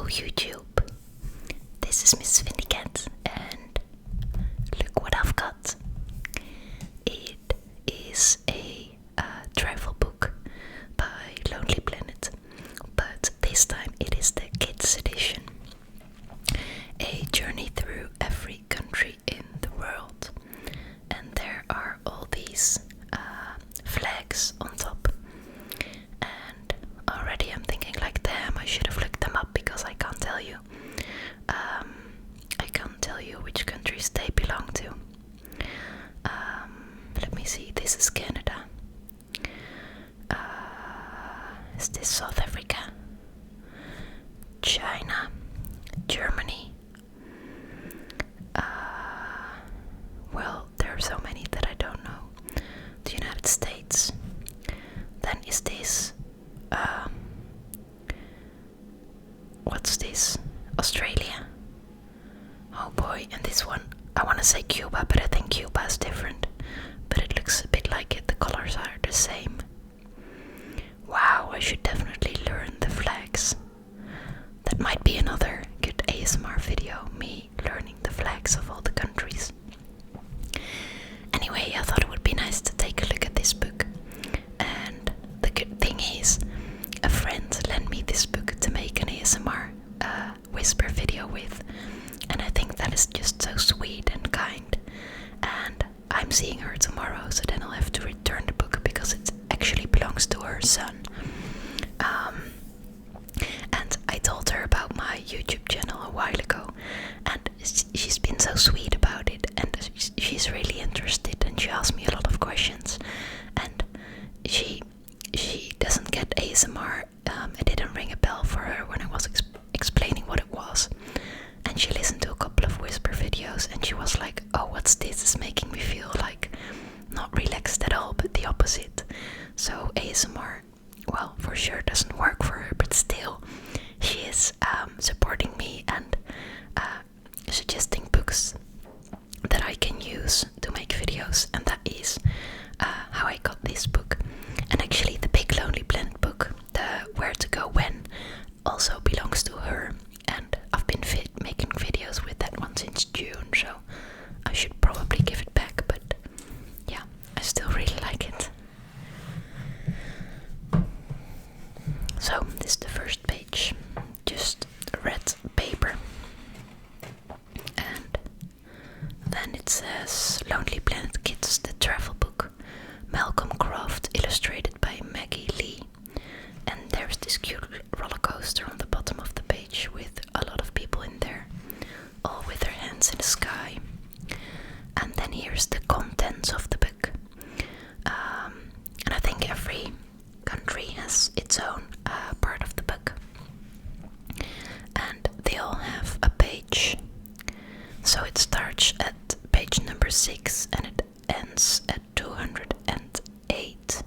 Hello YouTube, this is MissVindicat and look what I've got. It is a travel book by Lonely Planet, but this time it is the kids edition. A journey through every country in the world, and there are all these flags on top. And already I'm thinking like, damn, I should have looked them up because I can't tell you. I can't tell you which countries they belong to. Let me see, this is Canada. Is this South Africa? China? Germany? Well, there are so many that I don't know. The United States. Then is this what's this? Australia. Oh boy, and this one, I want to say Cuba, but I think Cuba is different. But it looks a bit like it, the colors are the same. Wow, I should definitely learn the flags. That might be another good ASMR video, me learning the flags of all the countries. Anyway, I thought it would be nice to take a look at this book. And the good thing is, a friend lent me this book to make an ASMR whisper video with. And I think that is just so sweet and kind. And I'm seeing her tomorrow, so then I'll have to return the book because it actually belongs to her son. And I told her about my YouTube channel a while ago, and she's been so sweet about it, and she's really interested, and she asked me a lot of questions. And she doesn't get ASMR. It didn't ring a bell for her when I was explaining what it was. And she listened to a couple of whisper videos, and she was like, oh, what's this? It's making me feel like not relaxed at all, but the opposite. So ASMR, well, for sure doesn't work for her, but still, she is supporting me and suggesting books that I can use to make videos, and that is how I got this book. And actually the Big Lonely Planet book, the Where to Go When, also belongs to her, and I've been making videos with that one since June, so I should probably give it back, but yeah, I still really like it. So this is the first page, just red paper, and then it says Lonely Planet Kids, the travel book, Malcolm Croft, illustrated by Maggie Lee. And there's this cute roller coaster on the bottom of the page with a lot of people in there, all with their hands in the sky. And then here's the contents of the book. And I think every country has its own part of the book. And they all have a page. So it starts at page number 6 and it ends at 208.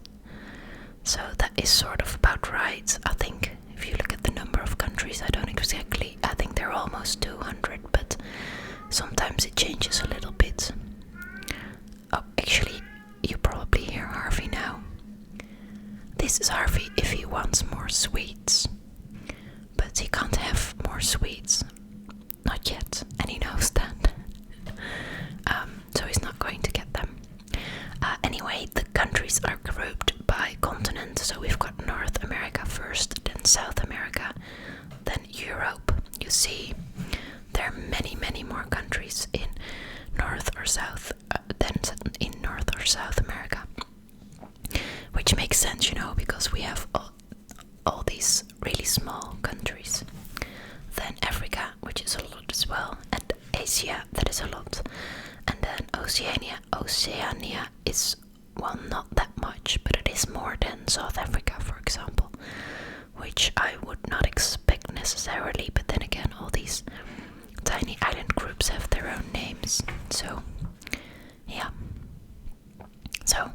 So that is sort of about right. I think if you look at the number of countries, I think they're almost 200, but sometimes it changes a little bit. Oh, actually, you probably hear Harvey now. This is Harvey if he wants more sweets, but he can't have more sweets. Not yet, and he knows that. So he's not going to get them. Anyway, the countries are grouped by continent. So we've got North America first, then South America, then Europe. You see, there are many, many more countries in North or South than in North or South America. Which makes sense, because we have all these really small countries. Then Africa, which is a lot as well, and Asia, that is a lot. And then Oceania is, well, not that much, but it is more than South Africa, for example, which I would not expect necessarily, but then again, all these tiny island groups have their own names, so yeah. So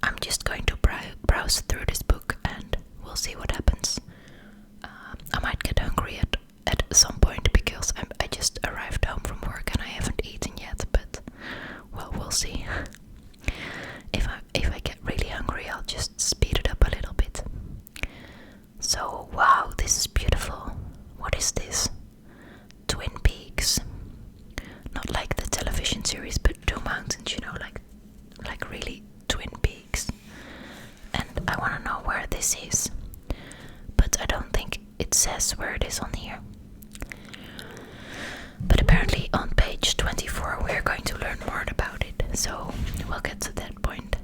I'm just going to browse through this book and we'll see what happens. I might get hungry at some point because I just arrived home from work and I haven't eaten yet, but well, we'll see. If I get really hungry, I'll just speed it up a little bit. So, wow, this is beautiful. What is this? Twin Peaks. Not like the television series, but two mountains, you know, like really Twin Peaks. And I want to know where this is, but I don't think it says where it is on here. But apparently on page 24 we're going to learn more about it, so we'll get to that point.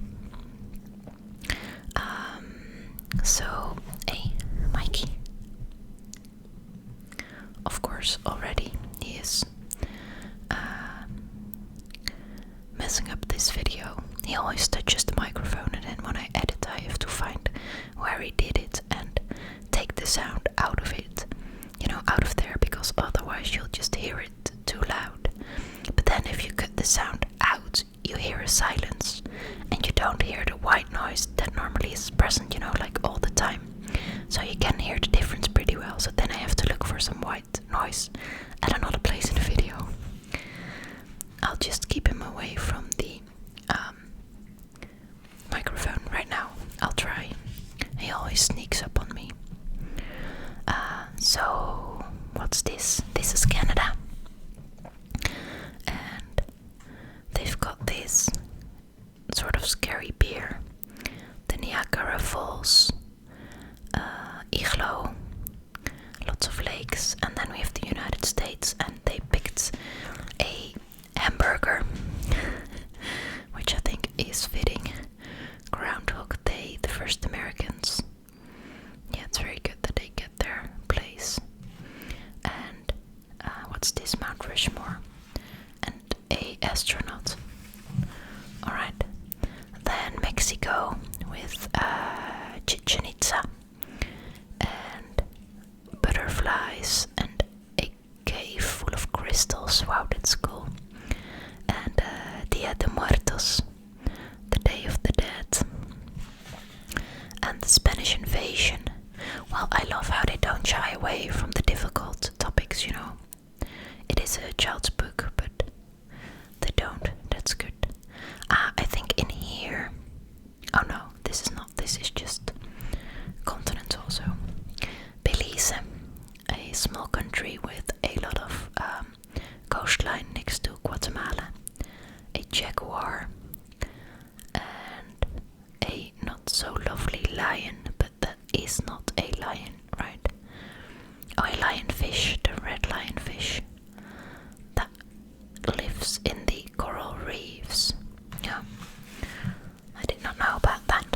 So, hey, Mikey. Of course, already he is messing up this video. He always touches the microphone, and then when I edit I have to find where he did it and take the sound out of it, you know, out of there, because otherwise you'll just hear it too loud. But then if you cut the sound out, you hear a silence, and you don't hear the white noise that normally is present, you know, like all the time. So you can hear the difference pretty well. So then I have to look for some white noise at another place in the video. I'll just keep him away from the microphone right now. I'll try. He always sneaks up on me. So what's this? This is Canada, and they've got this sort of scary beer, the Niagara Falls Igloo, lots of lakes. And then we have the United States, and they picked a hamburger, which I think is fitting. Groundhog Day, the first Americans. Yeah, it's very good that they get their place. And what's this? Mount Rushmore and a astronaut. Alright. Then Mexico with Chichen Itza and butterflies and a cave full of crystals. Wow, that's cool. And Dia de Muertos, the Day of the Dead. And the Spanish invasion. Well, I love how they don't shy away from the difficult topics, you know. It is a child's book, but they don't. That's good. I think in here... Oh no, this is not. This is just continents also. Belize, a small country with a lot of coastline next to Guatemala. A jaguar. And a not so lovely lion, but that is not a lion, right? Oh, a lionfish, the red lionfish that lives in the coral reefs. Yeah, I did not know about that.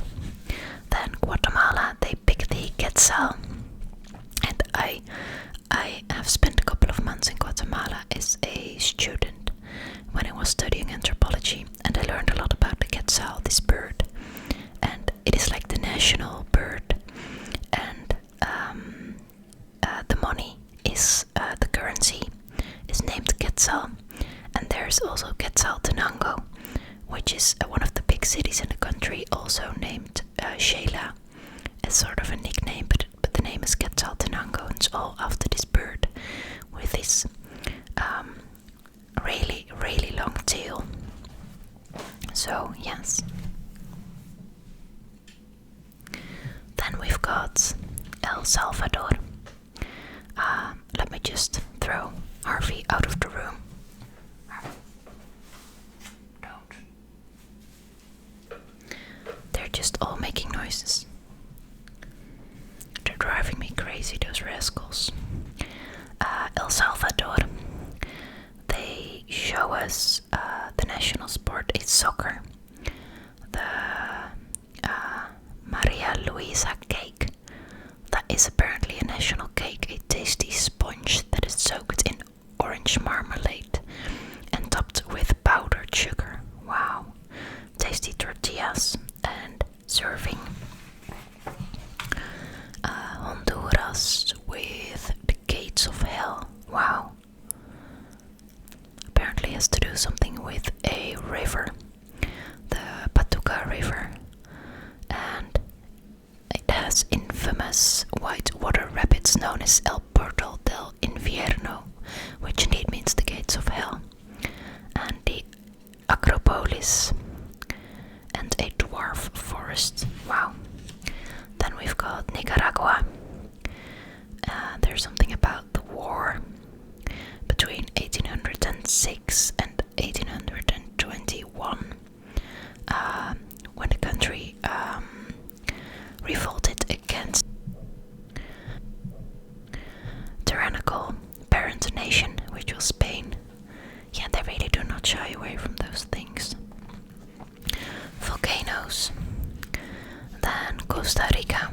Then Guatemala, they picked the quetzal, and I have spent a couple of months in Guatemala as a student when I was studying anthropology, and I learned a lot about the quetzal, this bird, and it is like the national bird. And the money is the currency is named quetzal, and there's also Quetzaltenango, which is one of the big cities in the country, also named Sheila as sort of a nickname, but the name is Quetzaltenango, and it's all after this bird with this really long tail. So yes. Then we've got El Salvador. Let me just throw Harvey out of the room. Don't. They're just all making noises. They're driving me crazy, those rascals. El Salvador. They show us the national sport is soccer. The Maria Luisa cake. That is apparently a national cake, a tasty sponge that is soaked in orange marmalade and topped with powdered sugar. Wow. Tasty tortillas and serving. Honduras with the gates of hell. Wow. Apparently has to do something with a river, the Patuca River, and it has infamous white water rapids known as El Portal del Infierno, which indeed means the gates of hell, and the Acropolis, and a dwarf forest. Wow. Then we've got Nicaragua. There's something about the 1806 and 1821, when the country revolted against tyrannical parent nation, which was Spain. Yeah, they really do not shy away from those things. Volcanoes. Then Costa Rica.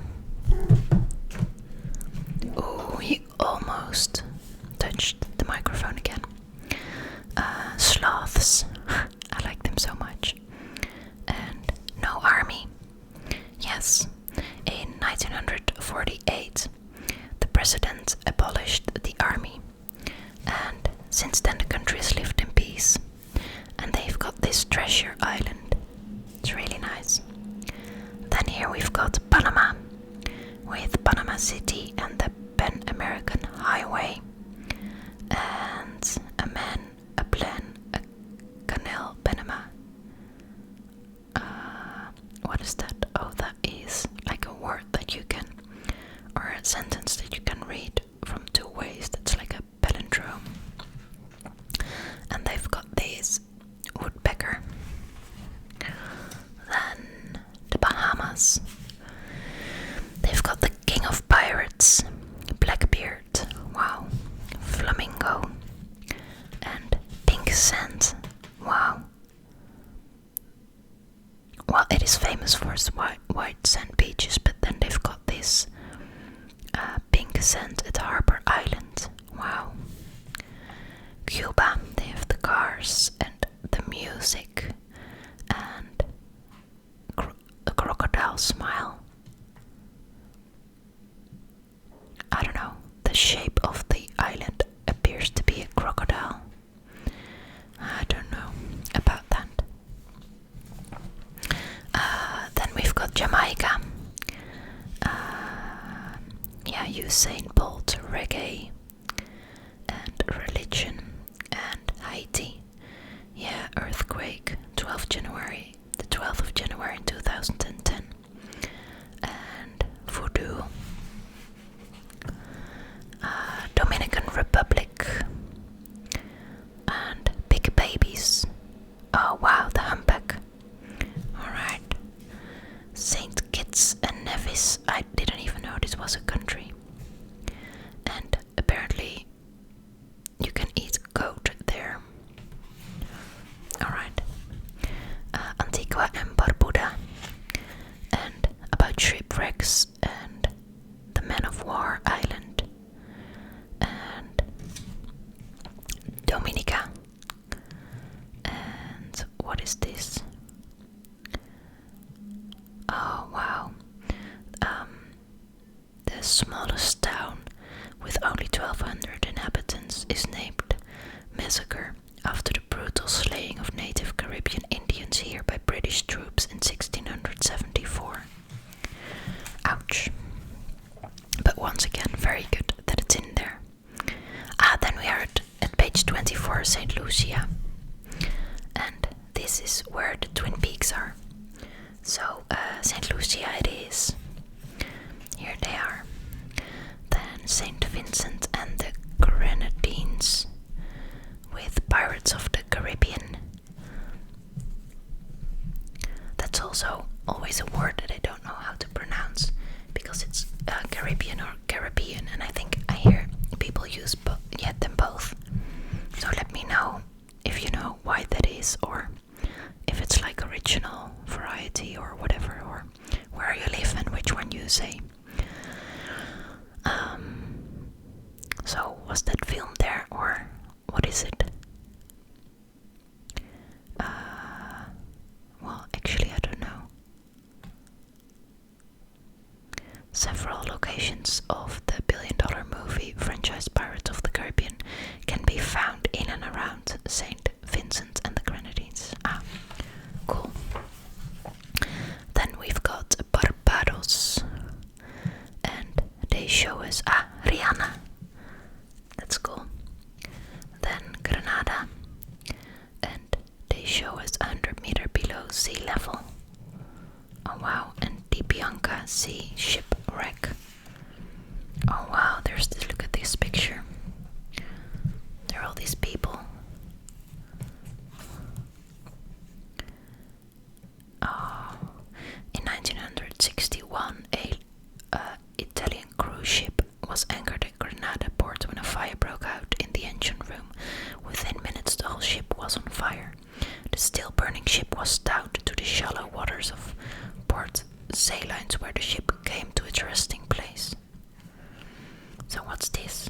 Oh, you almost touched the microphone again. Sloths. I like them so much. And no army. Yes, in 1948, the president abolished the army. And since then the country has lived in peace. And they've got this treasure island. It's really nice. Then here we've got Panama, with Panama City and the Pan American Highway. And a man, a plan, a canal, Panama. What is that? Oh, that is like a word that you can, or a sentence that you can read from two ways. That's like a palindrome. And they've got this woodpecker. Then the Bahamas. They've got the king of pirates, Blackbeard. Wow. Flamingo. And pink sand. Wow. Well, it is famous for its white sand beaches, but then they've got this pink sand at Harbour Island. Wow. Cuba, they have the cars and the music and a crocodile smile. I don't know, the shape of the island appears to be a crocodile. I don't know about that. Then we've got Jamaica. Yeah, Usain Bolt, reggae and religion, and Haiti. Yeah, earthquake, the 12th of January in 2010. And voodoo. Dominican Republic. And big babies. Oh wow, the humpback. Alright. St. Kitts and Nevis. I didn't even know this was a country. And apparently you can eat goat there. Alright. Antigua and Barbuda. And about shipwrecks and the Man of War Island. And Dominica. And what is this? Oh wow. The smallest town with only 1,200 inhabitants is named Massacre after the brutal slaying of native Caribbean Indians here by British troops in 1674. Ouch. But once again, very good that it's in there. Then we are at page 24, St. Lucia. And this is where the Twin Peaks are. So, St. Lucia it is. Here they are. Then St. Vincent and the Grenadines, with Pirates of the Caribbean. That's also always a word that I don't know how to pronounce, because it's Caribbean or Caribbean, and I think I hear people use them both. So let me know if you know why that is, or if it's like original variety or whatever, or where you live and which one you say. So was that filmed there, or what is it? Well, actually I don't know. Several locations of the billion-dollar movie franchise Pirates of the Caribbean can be found in and around St. Vincent and the Grenadines. Cool. Then we've got Barbados, and they show us Rihanna. That's cool. Then Grenada, and they show us 100 meters below sea level. Oh wow, and the Bianca Sea shipwreck. Oh wow, look at this picture. was on fire. The still burning ship was towed to the shallow waters of Port Sailines, where the ship came to its resting place. So what's this?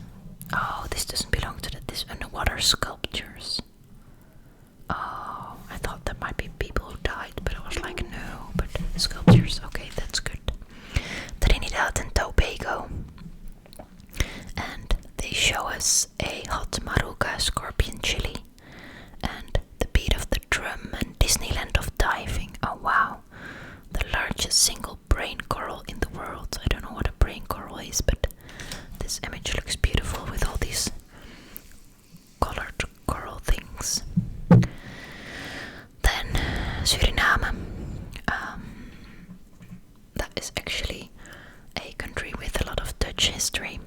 Oh, this doesn't belong to this underwater sculptures. Oh, I thought that might be people who died, but I was like, no, but sculptures, okay, that's good. Trinidad and Tobago. And they show us a hot maruga scorpion chili, and the beat of the drum, and Disneyland of diving. Oh wow, the largest single brain coral in the world. I don't know what a brain coral is, but this image looks beautiful with all these colored coral things. Then Suriname. That is actually a country with a lot of Dutch history.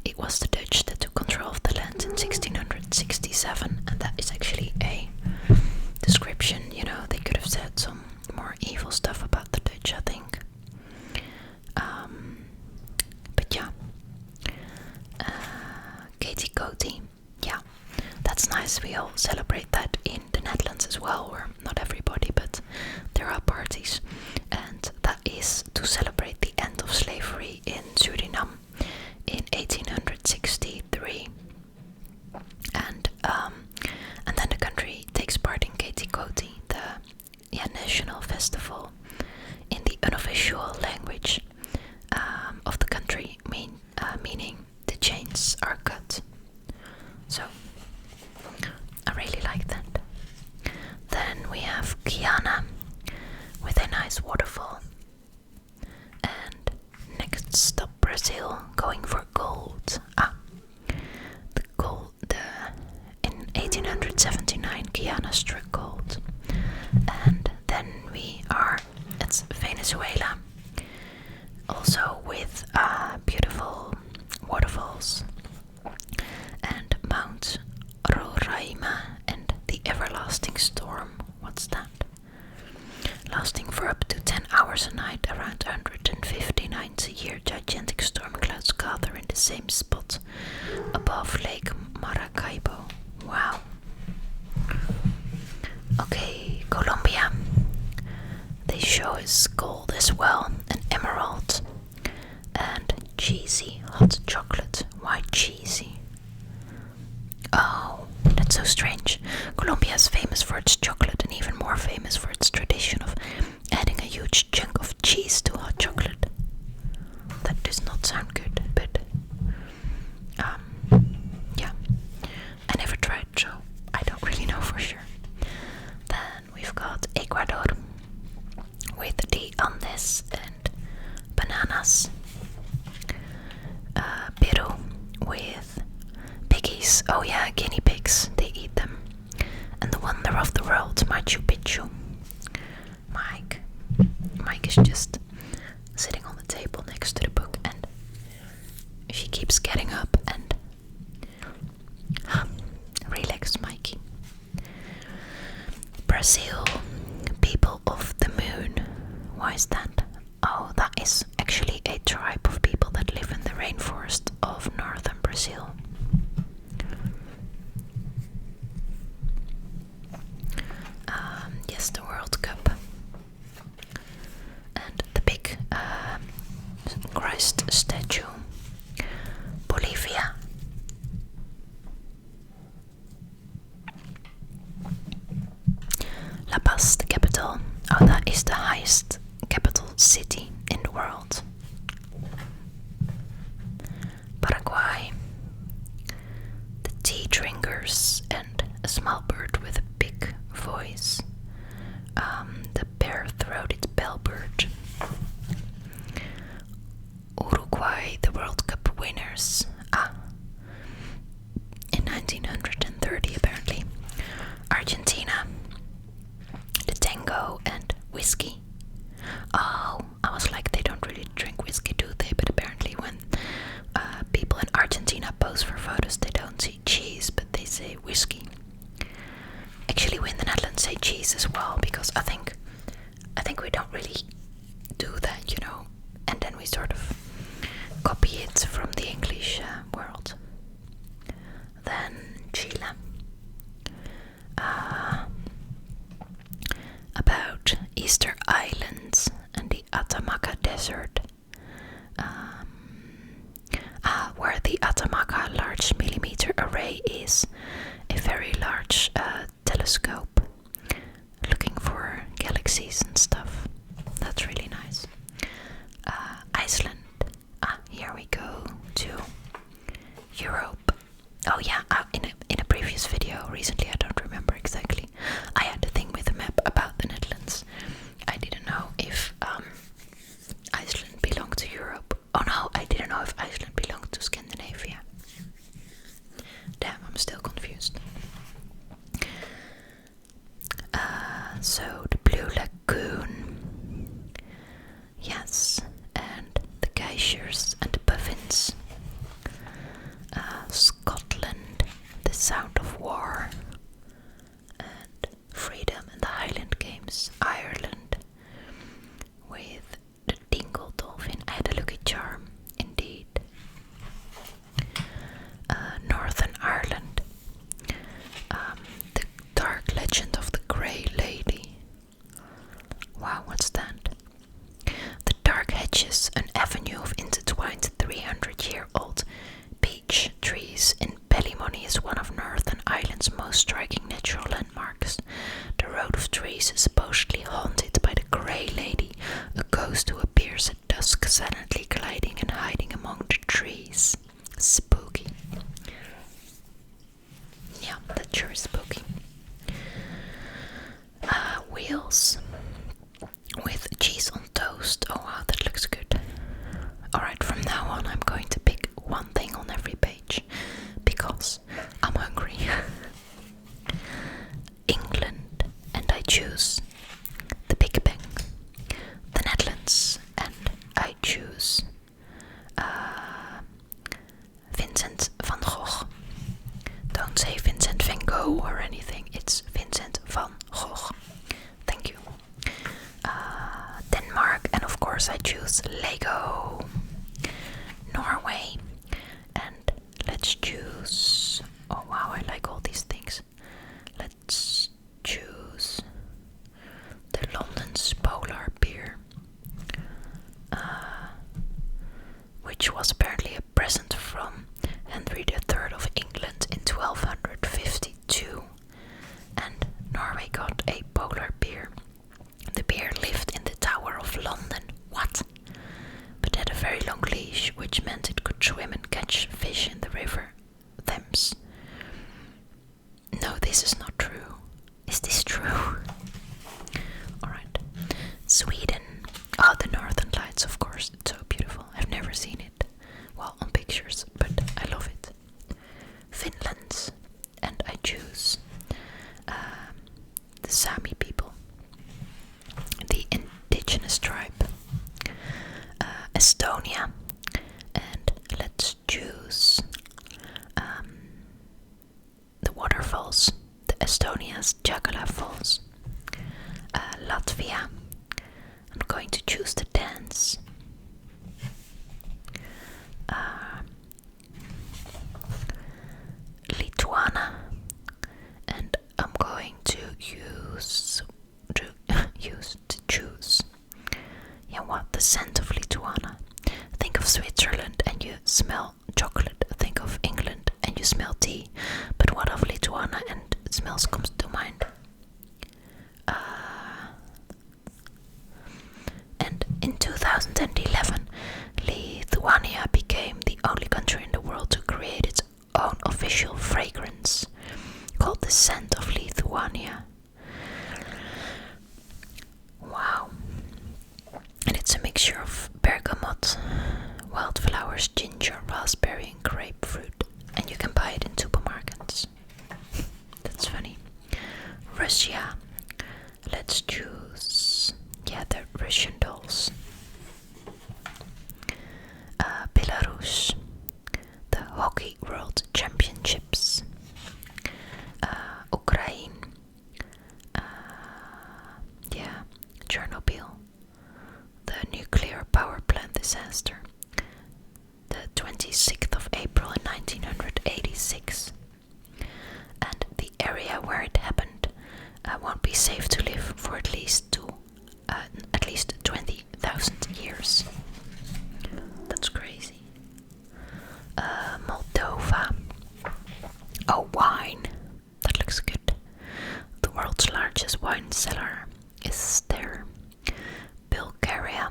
It was the Dutch that took control of the land in 1667, and that is actually a description. You know, they could have said some more evil stuff about the Dutch, I think. But yeah, Katie Coty, yeah, that's nice. We all celebrate that in the Netherlands as well, or not everybody, but there are parties, and that is to celebrate the end of slavery in Suriname in 1863, and then the country takes part in Katie Coty, the national festival, in the unofficial language of the country, meaning the chains are cut. So I really like that. Then we have Guyana with a nice waterfall, and next stop Brazil, going for gold. The gold. In 1879, Guyana struck gold, and then it's Venezuela, also with beautiful waterfalls, and Mount Roraima and the everlasting storm. What's that? Lasting for up to 10 hours a night, around 150 nights a year, gigantic storm clouds gather in the same spot above Lake Maracaibo. Wow. Okay, Colombia. They show us gold as well, and emerald, and cheesy hot chocolate. Why cheesy? Oh, that's so strange. Colombia is famous for its chocolate, and even more famous for its tradition of adding a huge chunk of cheese to hot chocolate. That does not sound good, but yeah, I never tried, so I don't really know for sure. Then we've got Ecuador with the Andes and bananas. Peru with piggies. Oh yeah, guinea pigs, they eat them. And the wonder of the world, Machu Picchu. Mike is just sitting on the table next to the book, and she keeps getting up and relax, Mikey. Brazil, people of the moon. Why is that? Oh, that is actually a tribe of people that live in the rainforest of northern Brazil. Yes, the World Cup. And the big Christ statue. Bolivia. La Paz, the capital. Oh, that is the highest capital city in the world. Paraguay. The tea drinkers and a small bird with a big voice. The bare-throated bellbird. Uruguay, the World Cup winners. In 1930 apparently. Argentina, the tango and whiskey. Oh, I was like, they don't really drink whiskey, do they? But apparently when people in Argentina pose for photos, they don't say cheese, but they say whiskey. Actually, we in the Netherlands say cheese as well, because I think we don't really do that, you know, and then we sort of copy it from the English world. Then Chile. Europe. Oh yeah, in a previous video recently, I don't remember exactly, I had a thing with a map about the Netherlands. I didn't know if Iceland belonged to Europe. Oh no, I didn't know if Iceland belonged to Scandinavia. Damn, I'm still confused. So the Blue Lagoon, yes, and the geysers and the puffins. Scotland, the sound of war, and freedom and the Highland Games. Ireland, with the Dingle Dolphin. I had a lucky charm, indeed. Northern Ireland, the dark legend of the Grey Lady. Wow, what's that? The Dark Hedges, an avenue of intertwined 300-year-old beech trees in Ballymoney, is one of Northern Ireland's most striking natural landmarks. The road of trees is supposedly haunted by the Grey Lady, a ghost who appears at dusk, silently gliding and hiding among the trees. Spooky. Yeah, that sure is spooky. Wheels with cheese on toast. Oh wow, that looks good. Alright, from now on I'm going to pick one thing on every page because I'm hungry. England, and I choose the Big Bang. The Netherlands, and I choose Vincent van Gogh. Don't say Vincent van Gogh or anything, it's Vincent van Gogh. Thank you. Denmark, and of course I choose Lego. Norway, and let's choose, oh wow, I like all these things. Let's choose the London's Polar Beer, which was apparently a present from Henry III of England in 1252, and Norway got a polar bear. The bear lived in the Tower of London. What? But had a very long leash, which meant it could swim and catch fish in the river Thames. No, this is not true. Is this true? Alright. Sweden. Oh, the Northern Lights, of course. It's so beautiful. I've never seen it. Well, on pictures, but I love it. Finland. And I choose the Sami people. The indigenous tribe. Estonia, and let's choose the waterfalls, the Estonia's Jagala Falls. Latvia, I'm going to choose the dance. Lithuania, and I'm going to choose. Yeah, what? The scent of Lithuania. Think of Switzerland and you smell chocolate. Think of England and you smell tea. But what of Lithuania and smells comes to mind? And in 2011, Lithuania became the only country in the world to create its own official fragrance called the Scent of Lithuania. Wow. And it's a mixture of bergamot, wildflowers, ginger, raspberry and grapefruit. And you can buy it in supermarkets. That's funny. Russia. Let's choose, yeah, the Russian dolls. Belarus. The Hockey World Championships. Ukraine. Yeah, Chernobyl. The nuclear power plant disaster. The 26th of April in 1986. And the area where it happened won't be safe to live for at least 20,000 years. That's crazy. Moldova. Oh, wine. That looks good. The world's largest wine cellar is there. Bulgaria.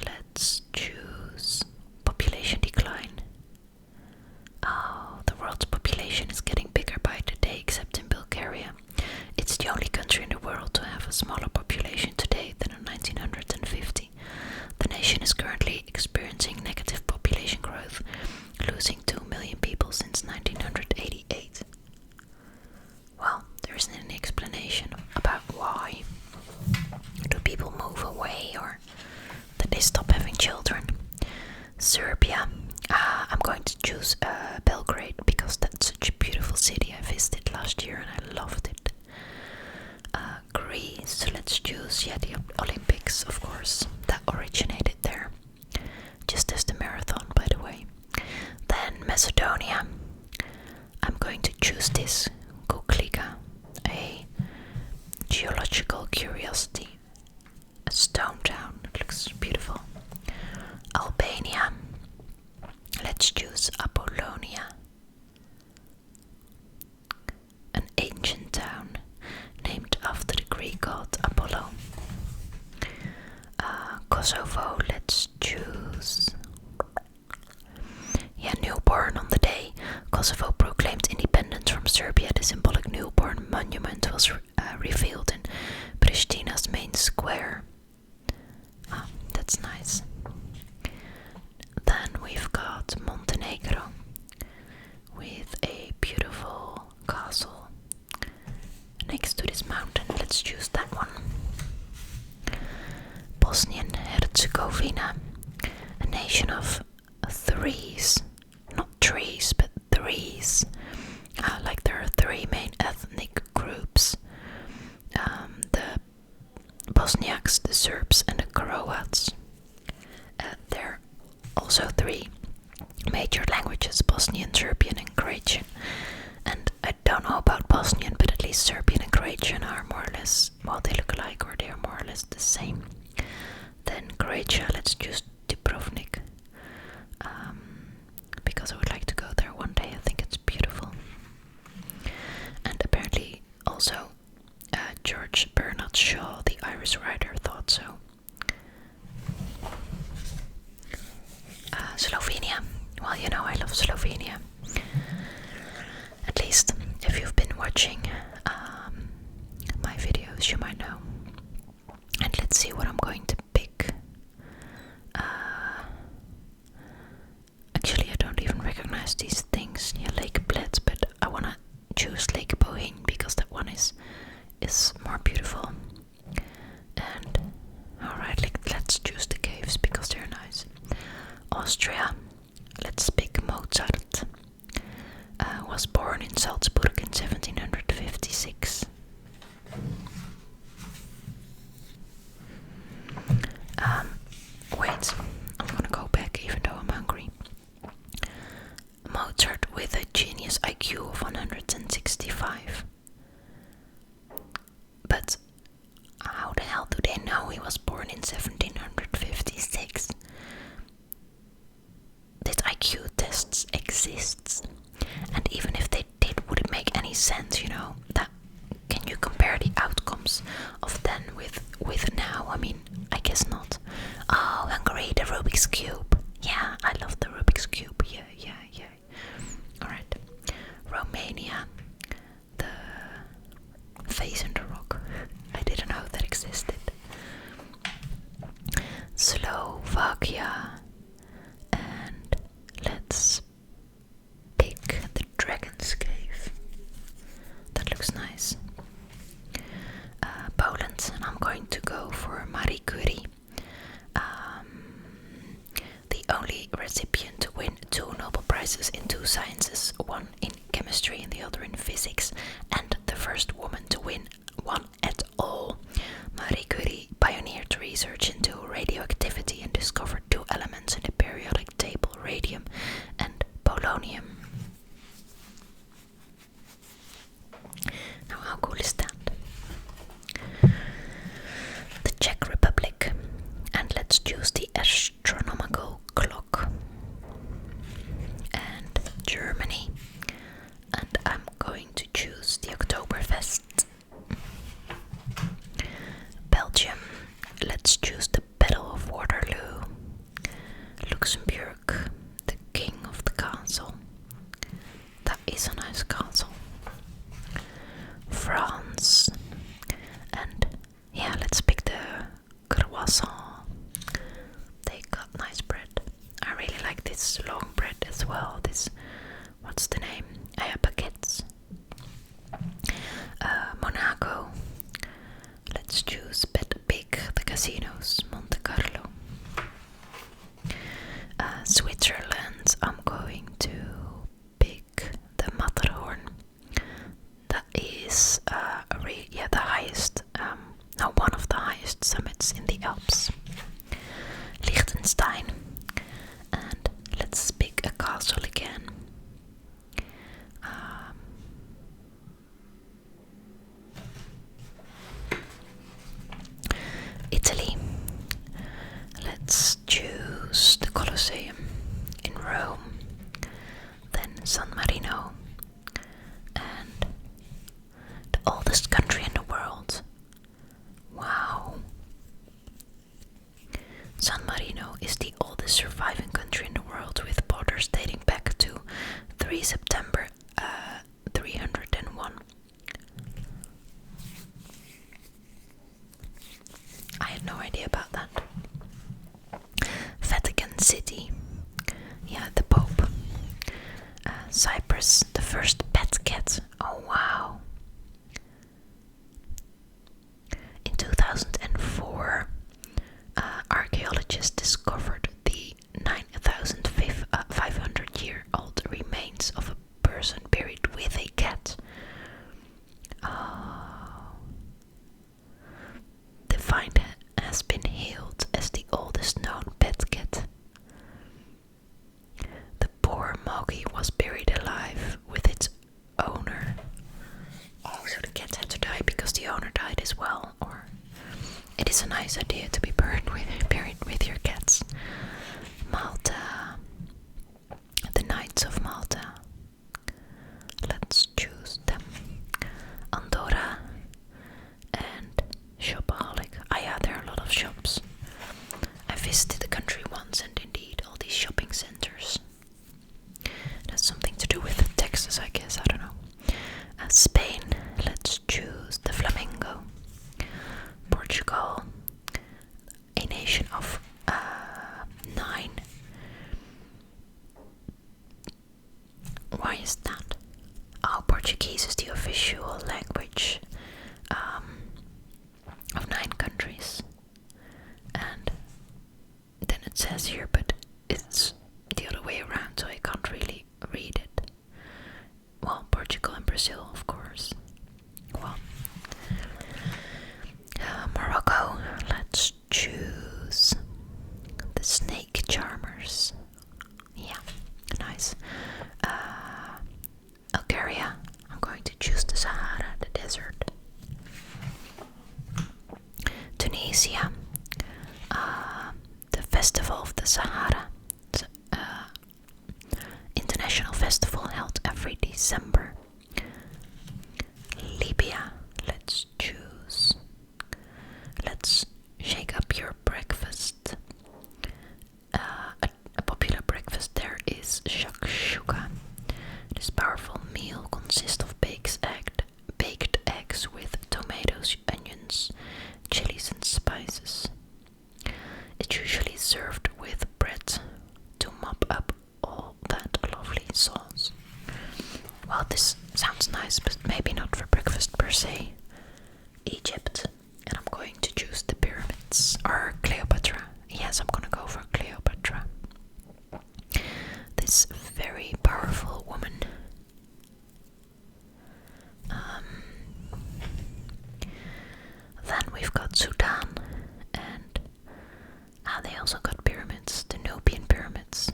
Let's choose population decline. population is getting bigger by the day, except in Bulgaria. It's the only country in the world to have a smaller population today than in 1950. The nation is currently experiencing negative population growth, losing 2 million people since 1988. Well, there isn't any explanation about why. Do people move away, or did they stop having children? Serbia. I'm going to choose Belgrade because that's such a beautiful city. I visited last year and I loved it. Greece. Let's choose the Olympics, of course. That originated there. Just as the marathon, by the way. Then Macedonia. I'm going to choose this. Kuklika, a geological curiosity. A stone town. It looks beautiful. Albania. Let's choose Apollonia. An ancient town named after the Greek god Apollo. Kosovo. Let's choose newborn. On the day Kosovo proclaimed independence from Serbia, the symbolic newborn monument was revealed in Pristina's main square. That's nice. Then we've got Montenegro with a beautiful castle next to this mountain. Let's choose that one. Bosnia and Herzegovina, a nation of threes. Not trees, but threes. Like there are three main ethnic groups. The Bosniaks, the Serbs and the Croats. There are also three major languages, Bosnian, Serbian and Croatian. And I don't know about Bosnian, but at least Serbian and Croatian are more or less, well, they look alike, or they are more or less the same. Then Croatia, let's choose Dubrovnik. Because I would like to go there one day. I think it's beautiful. And apparently also George Bernard Shaw, the Irish writer, thought so. Slovenia. Well, you know I love Slovenia. At least if you've been watching my videos, you might know. And let's see what I'm going to pick. Actually, I don't even recognize these things. Lake Bled, but I wanna choose Lake Bohine because that one is more beautiful. And alright, let's choose the caves because they're nice. Austria, let's pick Mozart. Was born in Salzburg in 1756. Wait, I'm gonna go back even though I'm hungry. Mozart with a genius IQ of 165. But how the hell do they know he was born in 1756? Did IQ tests exist? And even if they did, would it make any sense, that can you compare the outcomes of then with now? I mean, I guess not. Oh, Hungary, the Rubik's Cube. Yeah, I love the Rubik's Cube. Yeah. Alright. Romania, the face in the rock. I didn't know that existed. Slovakia. And let's pick the Dragon's Cave. That looks nice. Poland, and I'm going to go for Marie Curie. The only recipient to win 2 Nobel Prizes in 2 sciences, one in chemistry and the other in physics, and the first woman to win one at all. Marie Curie pioneered research into radioactivity and discovered 2 elements in the periodic table, radium and polonium. Now, how cool is that? The Czech Republic, and let's choose the astronomical clock. And Germany, and I'm going to choose the Oktoberfest. Belgium, let's choose the Battle of Waterloo. Luxembourg, the king of the castle. is a nice castle. France. And yeah, let's pick the croissant. They got nice bread. I really like this long bread as well. This, what's the name? Baguettes. Monaco. Let's choose Bet Big, the casinos. Monte Carlo. Switzerland. I'm going to pick the Matterhorn. That is the highest, one of the highest summits in the Alps. Liechtenstein. And let's pick a castle again. Italy. Let's choose the Colosseum in Rome. Then San Marino. And the oldest country in the world. Wow. San Marino is the oldest surviving country in the world, with borders dating back to 3 September 301. I had no idea about that. Vatican City. Yeah, the Pope. Cyprus, the first pet cat. Oh wow. In 2004, archaeologists discovered the 9,500-year-old remains of a person buried with a cat. The find has been hailed as the oldest known pet cat. The poor Mogi was buried alive with its owner. Oh, so the cat had to die because the owner died as well, or it is a nice idea to be buried with your cats. Malta. The Knights of Malta. Let's choose them. Andorra and Shopaholic. Yeah, there are a lot of shops. I visited the country once, and indeed all these shopping centers. That's something to do with Texas, I guess. I don't know. Spain. Let's choose the Flamingo. Portugal. A nation of 9. Why is that? Oh, Portuguese is the official language of 9 countries. And then it says here, but it's the other way around, so I can't really read it. Well, Portugal and Brazil, of course. Well, Morocco. Let's choose the Snake Charmers. Yeah, nice. Algeria. I'm going to choose the Sahara, the desert. Tunisia. The Festival of the Sahara. International festival held every December. Libya. Let's choose. Let's shake up your breakfast. A popular breakfast there is shakshuka. This powerful meal consists of baked eggs with tomatoes, onions, chilies and spices. It's usually served with bread to mop up all that lovely sauce. Well, this sounds nice, but maybe not for breakfast per se. Egypt, and I'm going to choose the pyramids, or Cleopatra. Yes, I'm gonna go for Cleopatra. This very powerful woman. Then we've got Sudan, and they also got pyramids, the Nubian pyramids.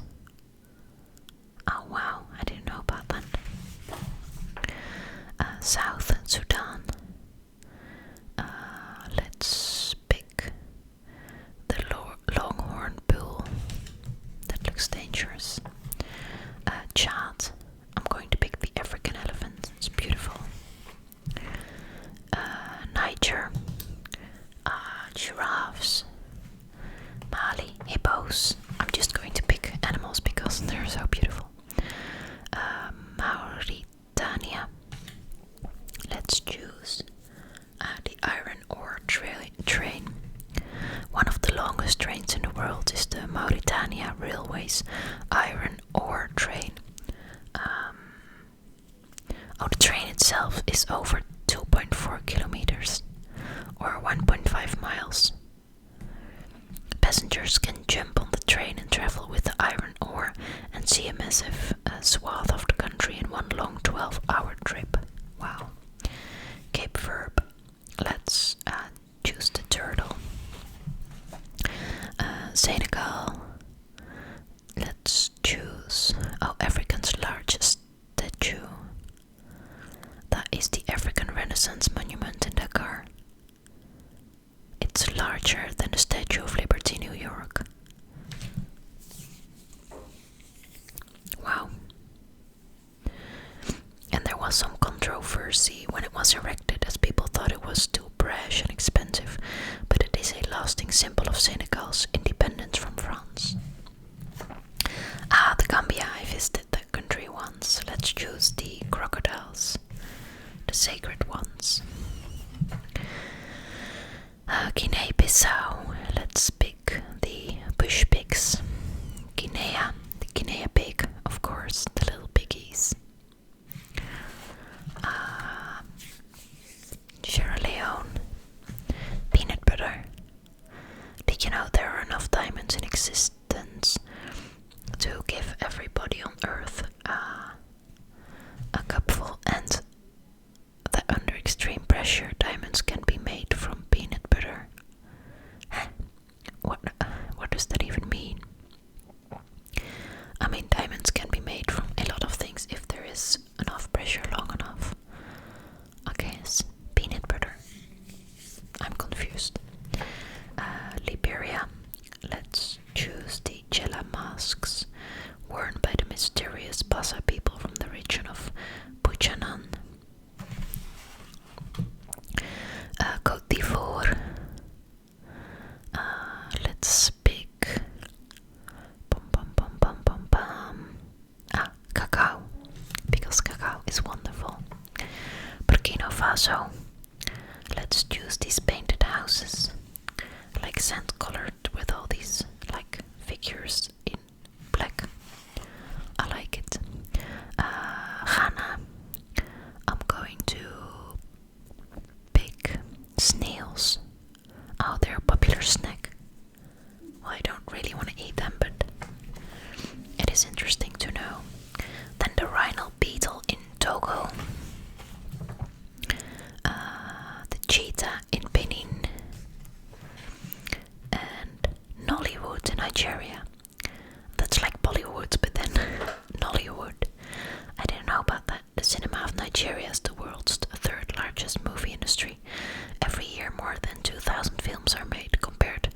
Oh wow, I didn't know about that. South Sudan, Let's choose the iron ore train. One of the longest trains in the world is the Mauritania Railways iron ore train. The train itself is over 2.4 kilometers or 1.5 miles. Passengers can jump on the train and travel with the iron ore and see a massive swath of the country in one long 12-hour trip. Wow. Cape Verb. Let's choose the turtle. Senegal. Let's choose Africa's largest statue. That is the African Renaissance Monument in Dakar. It's larger than the Statue of Liberty, New York. Wow. And there was some controversy when it was erected, as people thought it was too brash and expensive, but it is a lasting symbol of Senegal's independence from France. The Gambia, I visited that country once. Let's choose the crocodiles, the sacred ones. Guinea-Bissau, let's pick the bush pigs. Guinea, the Guinea pig, of course, the little piggies. Sierra Leone, peanut butter. Did you know there are enough diamonds in existence to give everybody on Earth a cupful, and that under extreme pressure diamonds can be made from peanut butter? What does that even mean? I mean, diamonds can be made from a lot of things if there is enough pressure long enough. I guess peanut butter. I'm confused. Liberia. Let's choose the Jella masks worn by the mysterious Bassa people from the region of Buchanan. Côte d'Ivoire. Let's pick cacao, because cacao is wonderful. Burkina Faso. Let's choose these painted houses, like sand colored with all these like figures in black. I like it. Ghana. I'm going to pick snails. Oh, they're a popular snack. Well, I don't really want to eat them, but it is interesting to know. Then the rhino beetle in Togo. The cheetah in Benin. And Nollywood in Nigeria. That's like Bollywood, but then Nollywood. I didn't know about that. The cinema of Nigeria is the world's third largest movie industry. Every year more than 2,000 films are made, compared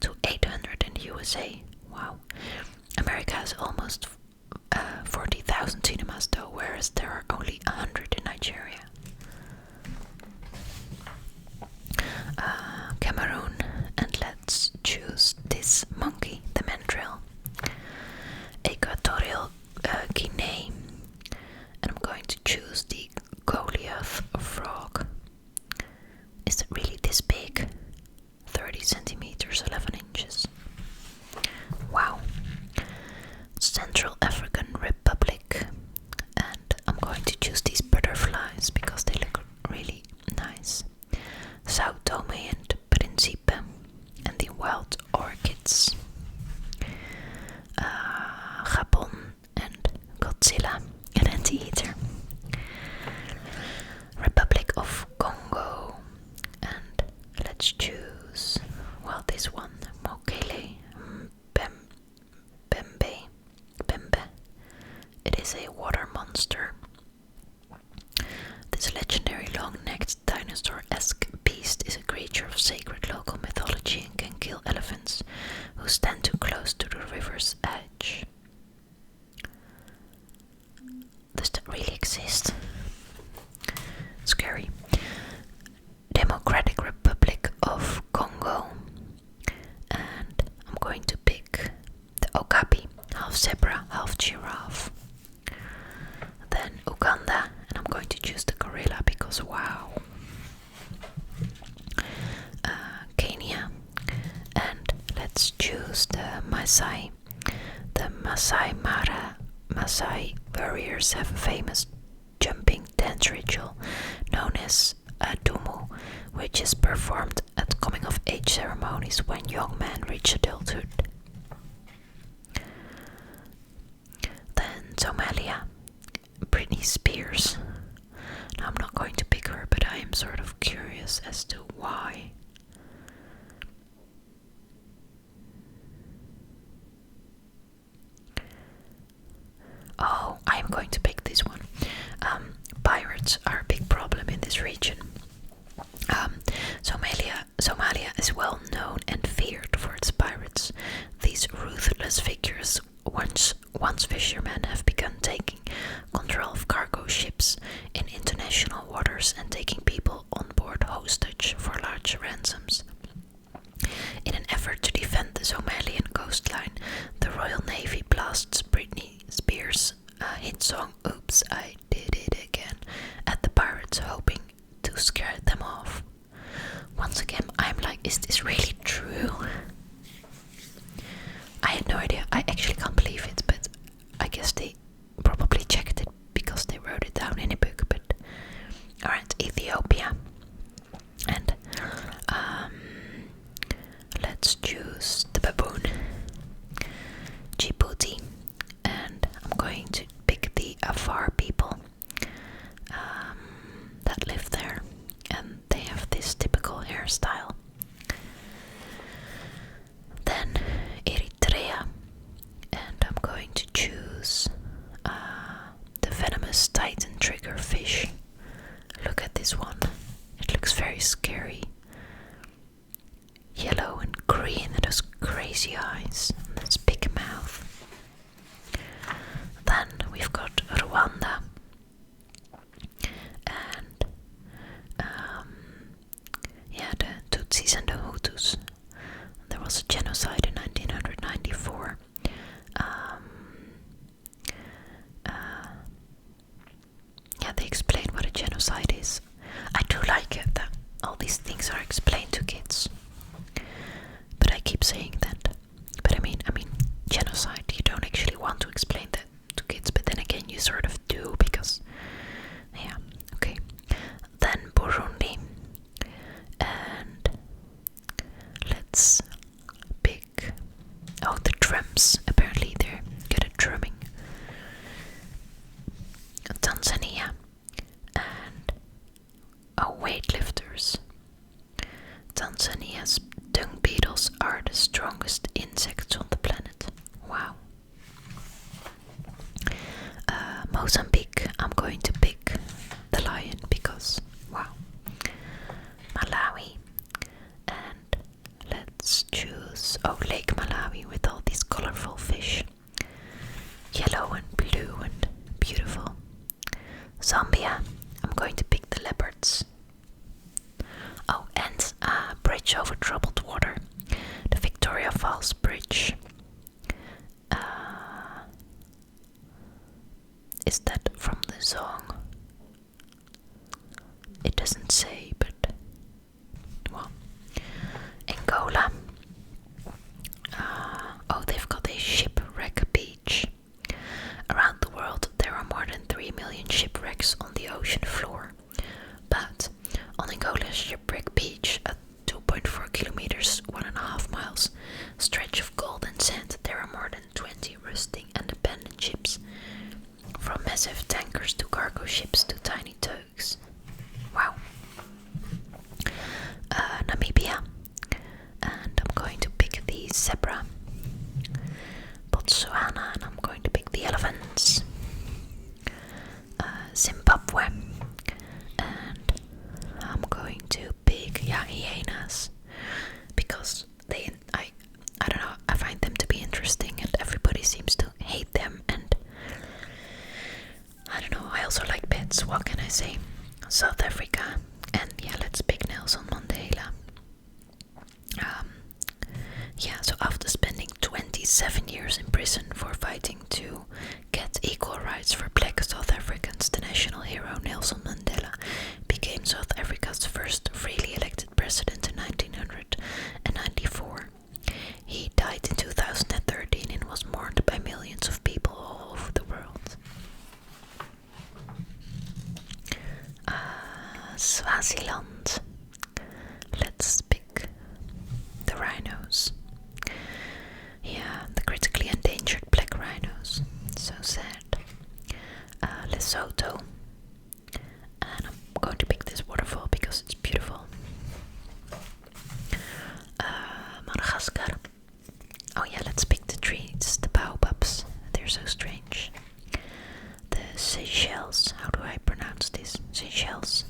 to 800 in the USA. Wow. America has almost 40,000 cinemas though, whereas there are only 100 in Nigeria. Cameroon, and let's choose this monkey, the mandrill. Equatorial Guinea, and I'm going to choose the Goliath frog. Is it really this big? 30 centimeters, 11 inches. Wow. Central African Republic, and I'm going to choose these butterflies because they look really nice. Sao Tome and Principe, and the wild orchids. Gabon and Godzilla, an anteater. Republic of Congo, and let's choose, well, this one, Mokele Bembe. It is a water monster. This legendary long-necked dinosaur-esque beast is a creature of sacred local mythology and can kill elephants who stand too close to the river's edge. Does that really exist? Scary. Democratic Republic of Congo, and I'm going to pick the okapi, half zebra, half giraffe. Then Uganda, and I'm going to choose the gorilla because wow, famous jumping dance ritual known as Dumu, which is performed at coming-of-age ceremonies when young men reach adulthood. Then Somalia, Britney Spears. Now, I'm not going to pick her, but I am sort of curious as to why. Oh, I am going to pick this one. Pirates are a big problem in this region. Somalia is well known and feared for its pirates. These ruthless figures, once fishermen, have begun taking control of cargo ships in international waters and taking people on board hostage for large ransoms. In an effort to defend the Somalian coastline, the Royal Navy blasts Britney Spears' hit song "Oops, I Did It Again" at the pirates, hoping to scare them off. Once again, I'm like, is this really true? I had no idea. I actually can't believe it, but I guess they probably checked it because they wrote it down in a book. But alright, Ethiopia. And let's choose the baboon. Djibouti. And I'm going to pick the Afar people that live there. And they have this typical hairstyle. Then Eritrea. And I'm going to choose the venomous Titan triggerfish. Look at this one. It looks very scary. Yellow and green and those crazy eyes. And this big mouth. Then we've got Rwanda. And the Tutsis and the Hutus. There was a genocide in 1994. They explain what a genocide is. I do like it that all these things are explained to kids. But I keep saying that. But I mean, genocide, you don't actually want to explain that to kids, but then again you sort of do because, yeah, okay. Then Burundi. And let's pick, the drums. Apparently they're good at drumming. Tanzania. And weightlifters. Tanzania's dung beetles are the strongest insects on the planet. Wow. Mozambique, I'm going to pick the lion because, wow. Malawi. And let's choose, Lake Malawi with all these colorful fish. Yellow and blue and beautiful. Zambia, I'm going to pick the leopards. And bridge over troubled water. The Victoria Falls Bridge. Is that from the song? It doesn't say, but well. Angola. They've got a shipwreck beach. Around the world, there are more than 3 million shipwrecks on the ocean floor. But on Angola's shipwreck beach, at 2.4 kilometers, 1.5 miles stretch of gold and sand, there are more than 20 rusting and abandoned ships. From massive tankers to cargo ships to tiny tugs. Wow. Namibia. And I'm going to pick the zebra. Botswana, and I'm going to pick the elephants. Zimbabwe. And I'm going to pick hyenas. Because I don't know, I find them to be interesting and everybody seems to hate them, and I don't know, I also like pets, what can I say? South Africa, and let's pick Nelson Mandela. So after spending 27 years in prison for fighting to get equal rights for black South Africans, the national hero Nelson Mandela became South Africa's first freely elected president in 1994. He died in 2013 and was mourned by millions of people all over the world. Swaziland. Let's pick the rhinos. Yeah, the critically endangered black rhinos. So sad. Lesotho. And I'm going to pick this waterfall because it's beautiful. Madagascar. Oh yeah, let's pick the trees, the baobabs. They're so strange. The Seychelles. How do I pronounce this? Seychelles.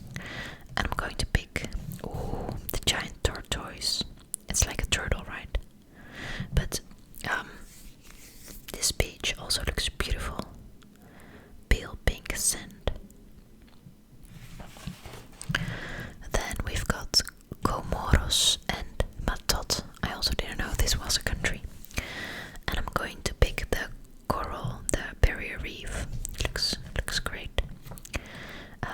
And I'm going to pick the giant tortoise. It's like a turtle, right? But this beach also looks beautiful. Pale pink sand. Then we've got Comoros and Matot. I also didn't know this was a country. And I'm going to pick the coral, the barrier reef. Looks great.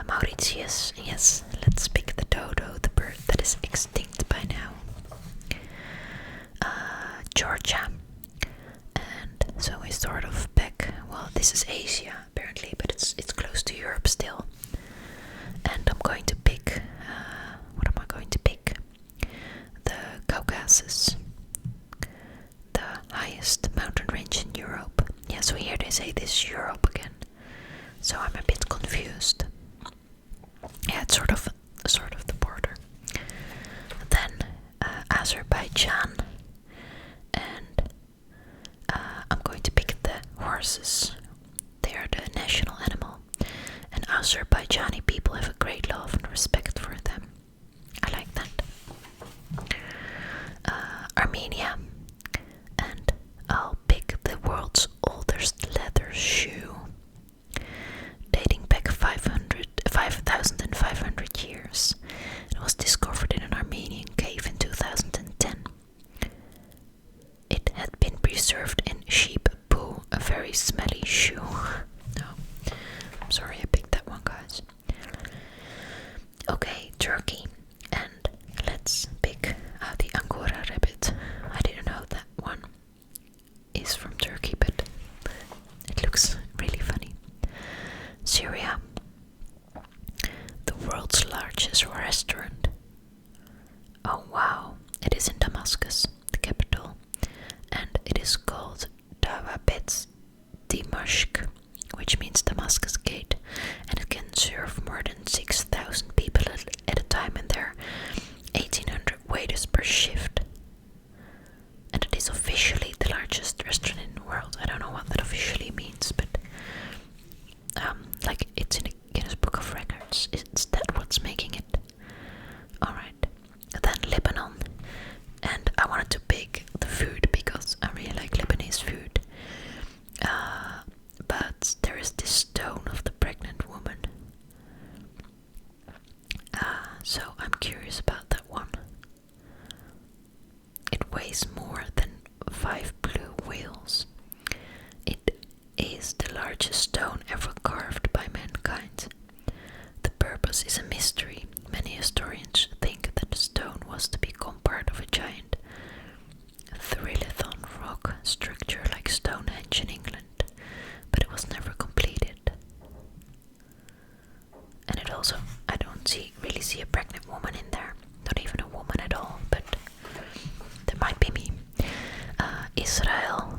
Mauritius, yes, let's pick the dodo, the bird that is extinct by now. Georgia. And so we sort of back, well, this is Asia apparently, but it's close to Europe still. And I'm going to pick, what am I going to pick? The Caucasus, the highest mountain range in Europe. Yeah, so here they say this is Europe again, so I'm a bit confused. Yeah, it's sort of the border. Then Azerbaijan, and I'm going to pick the horses. They are the national animal, and Azerbaijani people have a great love and respect for them. I like that. Armenia, and I'll pick the world's oldest leather shoe, dating back 5,500 years. It was discovered in an Armenian cave in 2010. It had been preserved in sheep poo, a very smelly shoe. No, I'm sorry I picked that one, guys. Okay, Turkey, and let's pick the Angora rabbit. I didn't know that one is from Turkey, but it looks really funny. Syria, the world's largest restaurant. Oh wow, it is in Damascus, the capital, and it is called Dawabet Dimashq, which means Damascus Gate, and it can serve more than 6,000 people at a time, and there are 1,800 waiters per shift. And it is officially the largest restaurant in the world. I don't know what that officially means, but like it's in the Guinness Book of Records. Is that what's making it? Alright. Then Lebanon. And I wanted to pick the food because I really like Lebanese food. But there is this stone of the pregnant woman. So I'm curious about that one. It weighs more than 5 blue whales. It is the largest stone ever carved by mankind. The purpose is a mystery. Many historians think that the stone was to become part of a giant trilithon rock structure like Stonehenge in England, but it was never completed. And it also, I don't really see a pregnant woman in there, not even a woman at all, but that might be me. Israel.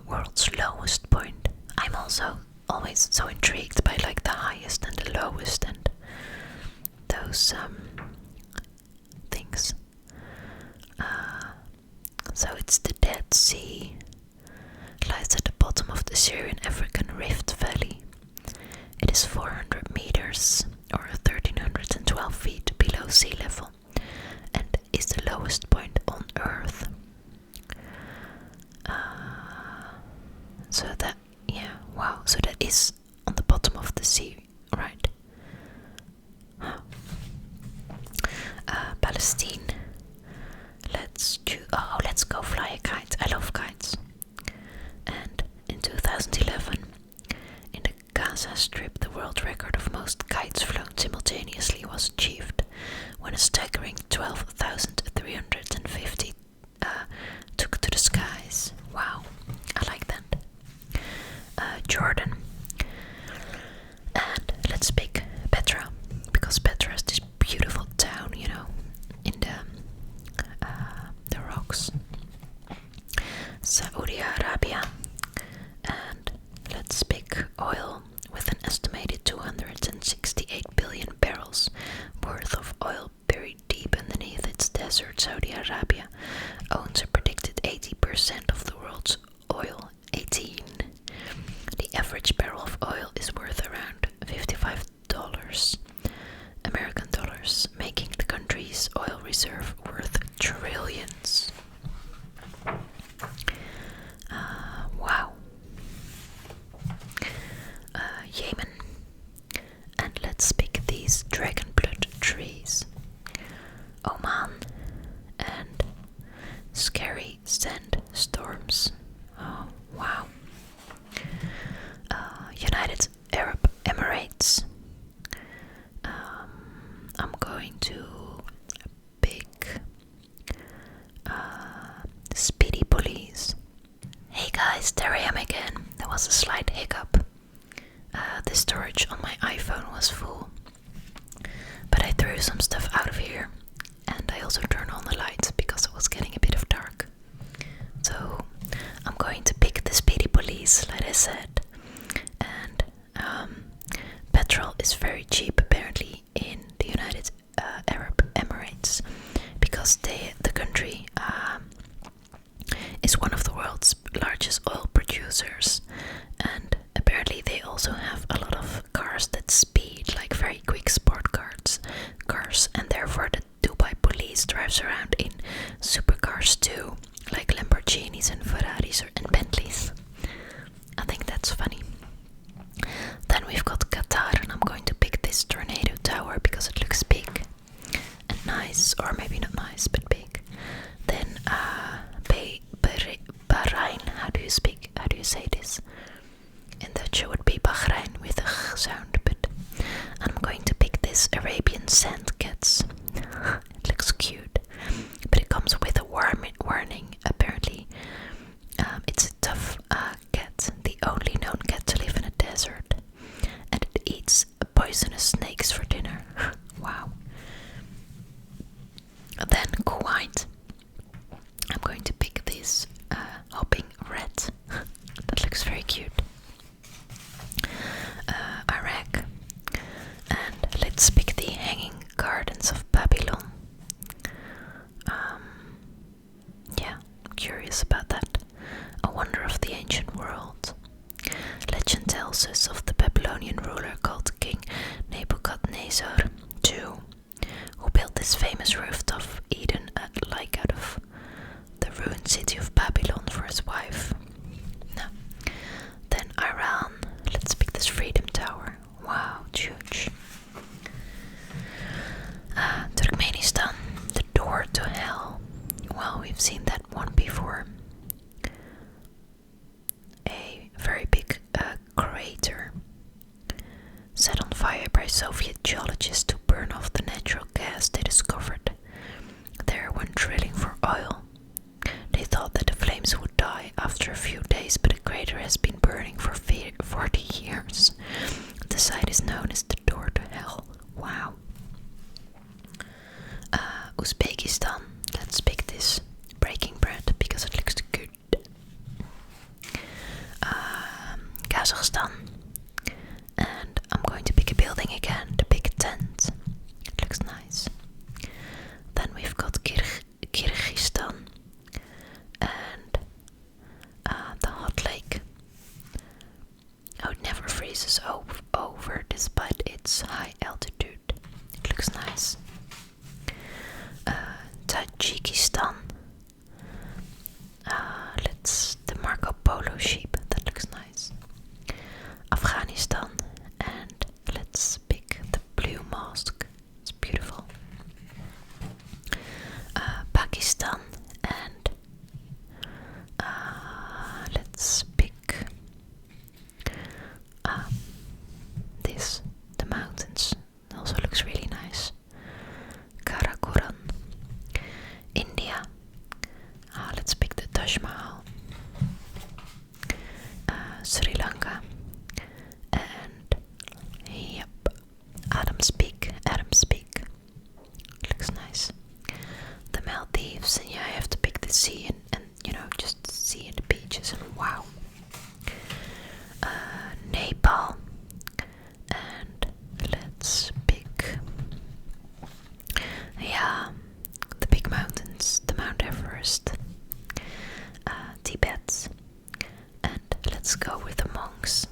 World's lowest point. I'm also always so intrigued by like the highest and the lowest and those things. So it's the Dead Sea. Lies at the bottom of the Syrian African Rift Valley. It is 400 meters or 1,312 feet below sea level and is the lowest point on Earth. So that, yeah, wow, so that is on the bottom of the sea, right? Palestine. Let's go fly a kite. I love kites. And in 2011, in the Gaza Strip, the world record of most kites flown simultaneously was achieved when a staggering 12,350 took to the skies. Wow, I like that. Jordan. average barrel of oil is worth around $55 American dollars, making the country's oil reserve worth trillions. Wow. Yemen. And let's pick these dragon blood trees. Oman and scary sandstorms. Oh, wow. United Arab Emirates. I'm going to pick Speedy Police. Hey guys, there I am again. There was a slight hiccup. The storage on my iPhone was full, but I threw some stuff out of here, and I also turned on the lights because it was getting a bit of dark. So I'm going to pick the Speedy Police, like I said, and petrol is very cheap apparently in the United Arab Emirates, because the country is one of the world's largest oil producers, and apparently they also have a lot of cars that speed, like very quick sport cars, and therefore the Dubai police drives around in supercars too, like Lamborghinis and Ferraris and Bentleys. I think that's funny. Then we've got Qatar, and I'm going to pick this tornado tower because it looks big and nice, or maybe not nice, but big. Then Bahrain, how do you say this? In Dutch it would be Bahrain with a sound, but I'm going to pick this Arabian sand cats. It looks cute, but it comes with a warning. Apparently, it's a tough cat, the only known cat to live in a desert, and it eats poisonous snakes for dinner. Wow. Then Kuwait. I'm going to pick this hopping rat. That looks very cute. Iraq. And let's pick the Hanging Gardens of Babylon. Yeah, curious about that. A wonder of the ancient world. Legend tells us of the Babylonian ruler called King Nebuchadnezzar II, who built this famous rooftop Eden like out of the ruined city of Babylon for his wife. Now, then Iran. Let's pick this Freedom Tower. Wow, it's huge. Turkmenistan, the door to hell. Well, we've seen that one before. A very big crater set on fire by Soviet geologists to burn off the natural gas they discovered there when drilling for oil. They thought that the flames would die after a few days, but the crater has been burning for 40 years. The site is known as the door to hell. Wow. Uzbekistan. Let's pick this breaking bread because it looks good. Kazakhstan. And I'm going to pick a building again, the big tent. It looks nice. Then we've got Kyrgyzstan and the hot lake. Oh, it never freezes over despite its high altitude. It looks nice. Tajikistan. The Marco Polo sheep. That looks nice. Afghanistan, and let's pick the blue mosque. It's beautiful. Pakistan, and let's pick the mountains. It also looks really nice. Karakoram. India. Let's pick the Taj Mahal. Sri Lanka. And yep, Adam's Peak. Looks nice. The Maldives, and yeah, I have to pick the sea and just see the beaches, and wow. Nepal. And let's pick the big mountains, the Mount Everest. Tibet. And let's go with the monks.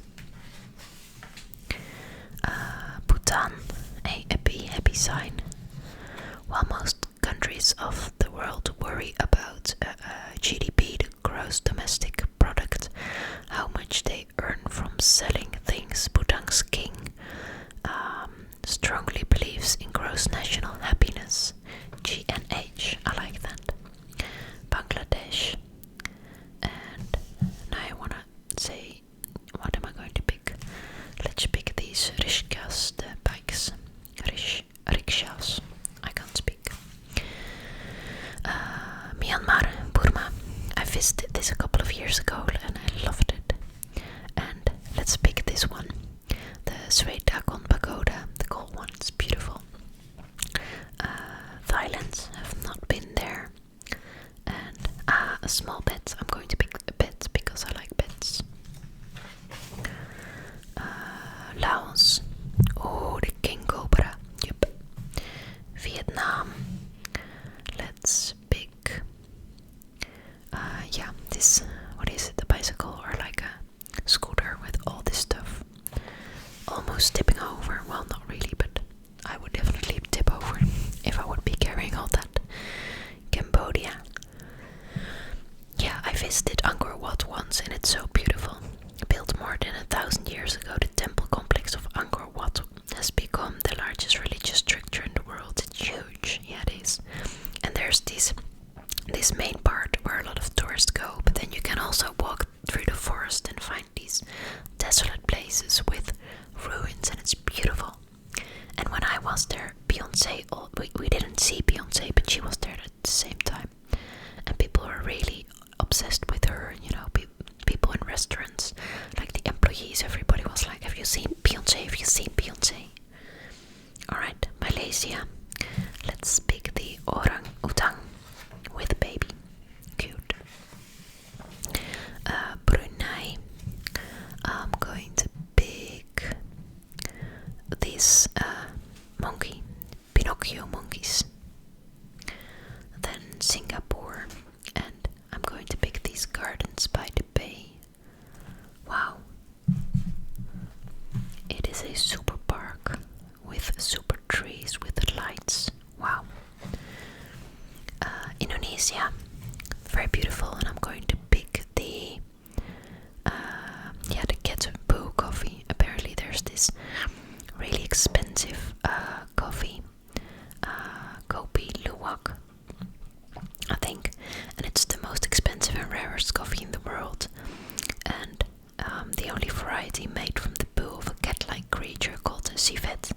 variety made from the poo of a cat-like creature called a civet,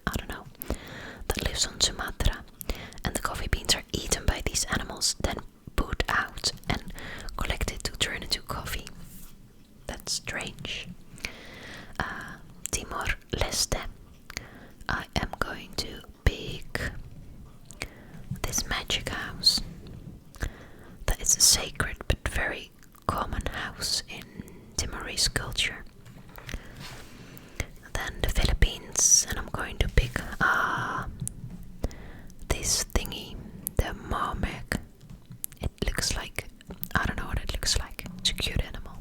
I don't know, that lives on Sumatra. And the coffee beans are eaten by these animals, then put out and collected to turn into coffee. That's strange. Timor-Leste. I am going to pick this magic house. That is a sacred but very common house in Timorese culture. Then the Philippines, and I'm going to pick this thingy, the Mamek. It looks like, I don't know what it looks like. It's a cute animal.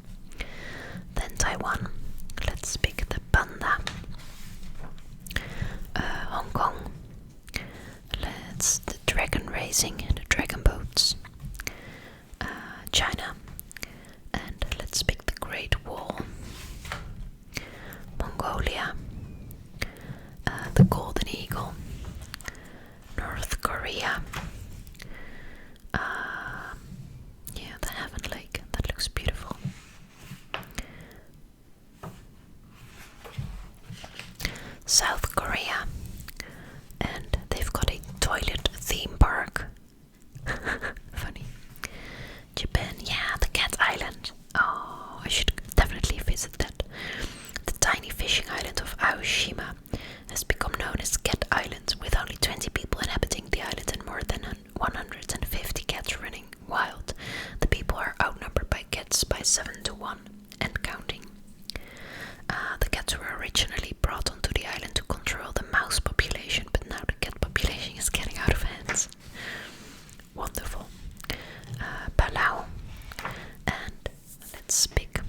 Then Taiwan. Let's pick the panda. Hong Kong. Let's the dragon racing, the dragon boats. China. And let's pick the Great Wall. Mongolia. The Golden Eagle. North Korea. Yeah, the Heaven Lake. That looks beautiful. South Korea. And they've got a toilet theme park. Funny. Japan, yeah, the Cat Island. Oh, I should definitely visit that. The tiny fishing island of Aoshima has become known as Cat Island, with only 20 people inhabiting the island and more than 150 cats running wild. The people are outnumbered by cats by 7 to 1 and counting. The cats were originally brought onto the island to control the mouse population, but now the cat population is getting out of hand. Wonderful. Palau. And let's pick.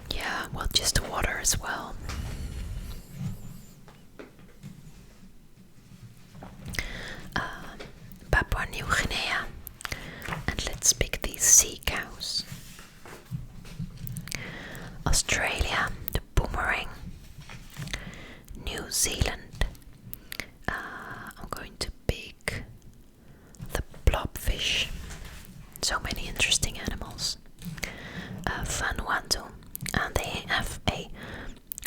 Yeah, well, just the water as well. Papua New Guinea. And let's pick these sea cows. Australia, the boomerang. New Zealand. I'm going to pick the blobfish. So many interesting animals. Vanuatu, and they have a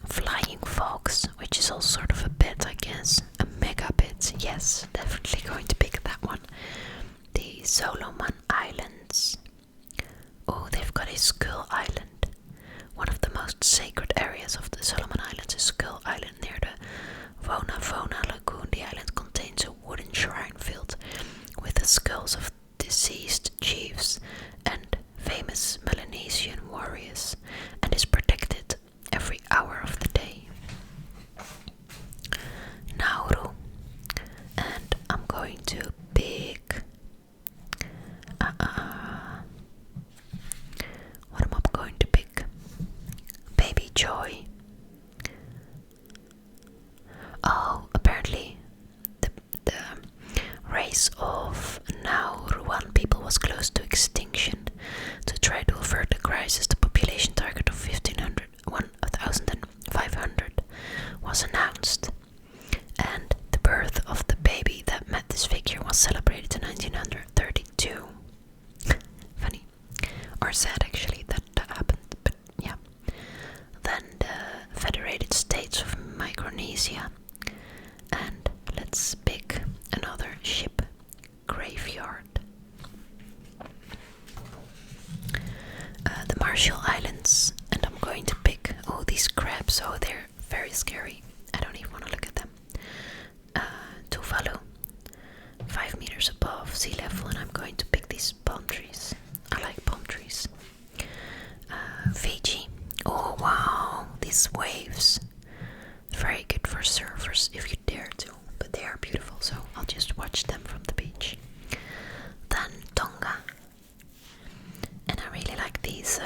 flying fox, which is all sort of a pet, I guess. A mega pet, yes, definitely going to pick that one. The Solomon Islands. Oh, they've got a Skull Island. One of the most sacred areas of the Solomon Islands is Skull Island near the Vona Lagoon. The island contains a wooden shrine filled with the skulls of deceased chiefs and famous Melanesian warriors, and is protected every hour of the day. Nauru, and I'm going to pick what am I going to pick? Baby Joy. Oh, apparently the race of Nauruan people was close to extinction. To try to avert the crisis, the population target of 1,500 was announced, and the birth of the baby that met this figure was celebrated in 1932. Funny, or sad actually that happened, but yeah. Then the Federated States of Micronesia, and let's pick another ship graveyard. The Marshall Islands, and I'm going to pick, oh, these crabs, oh, they're very scary. I don't even want to look at them. Tuvalu, 5 meters above sea level, and I'm going to pick these palm trees. I like palm trees. Fiji, oh wow, these waves. Very good for surfers if you dare to, but they are beautiful, so I'll just watch them from the beach. Then Tonga. And I really like these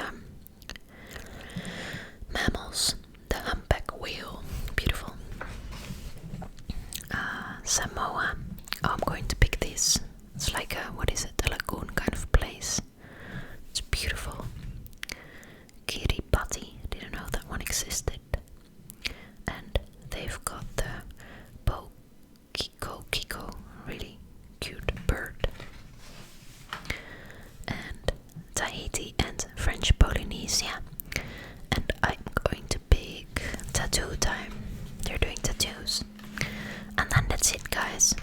mammals. The humpback whale, beautiful. Samoa. Oh, I'm going to pick this. It's like a, what is it, a lagoon kind of place. It's beautiful. Kiribati, didn't know that one existed. And they've got the Kiko, really cute bird. And Tahiti and French Polynesia. And I'm going to pick tattoo time. They're doing tattoos. And then that's it, guys.